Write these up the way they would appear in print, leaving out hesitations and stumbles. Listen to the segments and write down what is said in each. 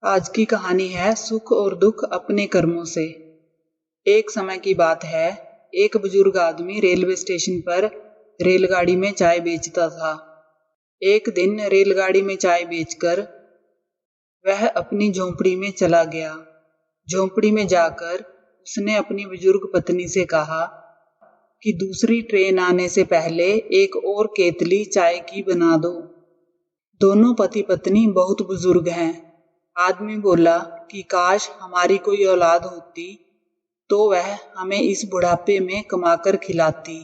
आज की कहानी है सुख और दुख अपने कर्मों से। एक समय की बात है, एक बुजुर्ग आदमी रेलवे स्टेशन पर रेलगाड़ी में चाय बेचता था। एक दिन रेलगाड़ी में चाय बेचकर वह अपनी झोंपड़ी में चला गया। झोंपड़ी में जाकर उसने अपनी बुजुर्ग पत्नी से कहा कि दूसरी ट्रेन आने से पहले एक और केतली चाय की बना दो। दोनों पति पत्नी बहुत बुजुर्ग हैं। आदमी बोला कि काश हमारी कोई औलाद होती तो वह हमें इस बुढ़ापे में कमाकर खिलाती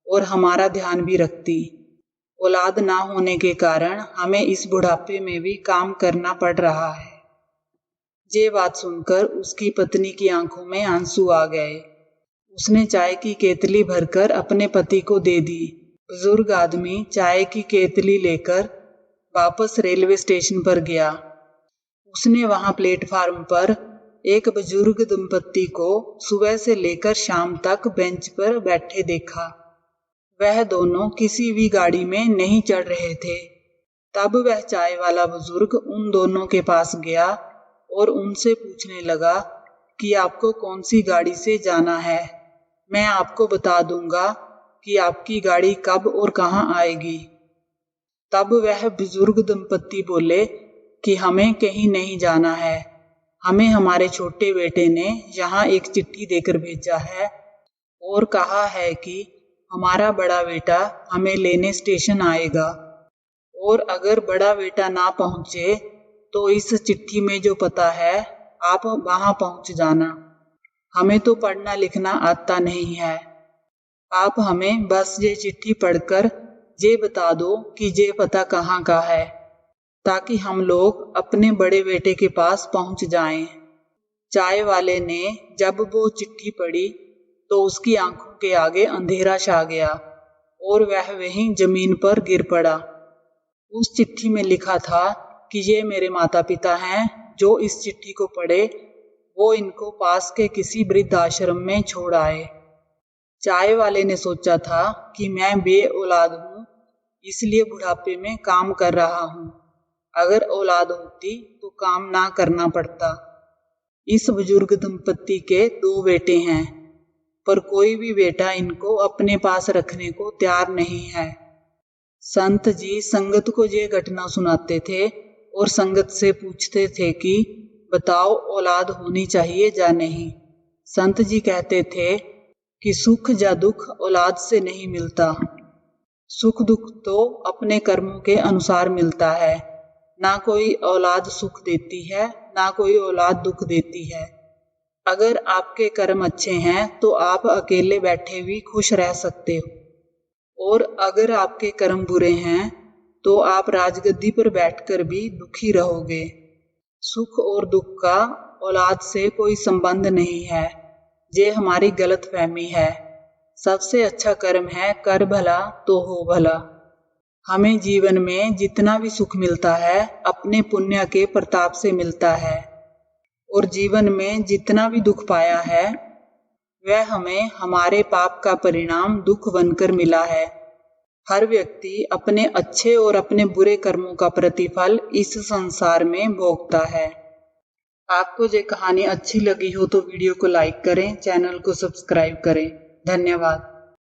और हमारा ध्यान भी रखती। औलाद ना होने के कारण हमें इस बुढ़ापे में भी काम करना पड़ रहा है। ये बात सुनकर उसकी पत्नी की आंखों में आंसू आ गए। उसने चाय की केतली भरकर अपने पति को दे दी। बुजुर्ग आदमी चाय की केतली लेकर वापस रेलवे स्टेशन पर गया। उसने वहां प्लेटफार्म पर एक बुजुर्ग दंपत्ति को सुबह से लेकर शाम तक बेंच पर बैठे देखा। वह दोनों किसी भी गाड़ी में नहीं चढ़ रहे थे। तब वह चाय वाला बुजुर्ग उन दोनों के पास गया और उनसे पूछने लगा कि आपको कौन सी गाड़ी से जाना है। मैं आपको बता दूंगा कि आपकी गाड़ी कब और कहाँ आएगी। तब वह बुजुर्ग दंपत्ति बोले कि हमें कहीं नहीं जाना है। हमें हमारे छोटे बेटे ने यहाँ एक चिट्ठी देकर भेजा है और कहा है कि हमारा बड़ा बेटा हमें लेने स्टेशन आएगा, और अगर बड़ा बेटा ना पहुँचे तो इस चिट्ठी में जो पता है आप वहाँ पहुँच जाना। हमें तो पढ़ना लिखना आता नहीं है। आप हमें बस ये चिट्ठी पढ़कर ये बता दो कि ये पता कहाँ का है, ताकि हम लोग अपने बड़े बेटे के पास पहुंच जाएं। चाय वाले ने जब वो चिट्ठी पढ़ी तो उसकी आंखों के आगे अंधेरा छा गया और वह वहीं जमीन पर गिर पड़ा। उस चिट्ठी में लिखा था कि ये मेरे माता पिता हैं, जो इस चिट्ठी को पढ़े वो इनको पास के किसी वृद्ध आश्रम में छोड़ आए। चाय वाले ने सोचा था कि मैं बे औलाद हूँ, इसलिए बुढ़ापे में काम कर रहा हूँ। अगर औलाद होती तो काम ना करना पड़ता। इस बुजुर्ग दंपत्ति के 2 बेटे हैं, पर कोई भी बेटा इनको अपने पास रखने को तैयार नहीं है। संत जी संगत को ये घटना सुनाते थे और संगत से पूछते थे कि बताओ औलाद होनी चाहिए या नहीं। संत जी कहते थे कि सुख या दुख औलाद से नहीं मिलता। सुख दुख तो अपने कर्मों के अनुसार मिलता है। ना कोई औलाद सुख देती है, ना कोई औलाद दुख देती है। अगर आपके कर्म अच्छे हैं तो आप अकेले बैठे भी खुश रह सकते हो, और अगर आपके कर्म बुरे हैं तो आप राजगद्दी पर बैठकर भी दुखी रहोगे। सुख और दुख का औलाद से कोई संबंध नहीं है। ये हमारी गलतफहमी है। सबसे अच्छा कर्म है कर भला तो हो भला। हमें जीवन में जितना भी सुख मिलता है अपने पुण्य के प्रताप से मिलता है, और जीवन में जितना भी दुख पाया है वह हमें हमारे पाप का परिणाम दुख बनकर मिला है। हर व्यक्ति अपने अच्छे और अपने बुरे कर्मों का प्रतिफल इस संसार में भोगता है। आपको ये कहानी अच्छी लगी हो तो वीडियो को लाइक करें, चैनल को सब्सक्राइब करें। धन्यवाद।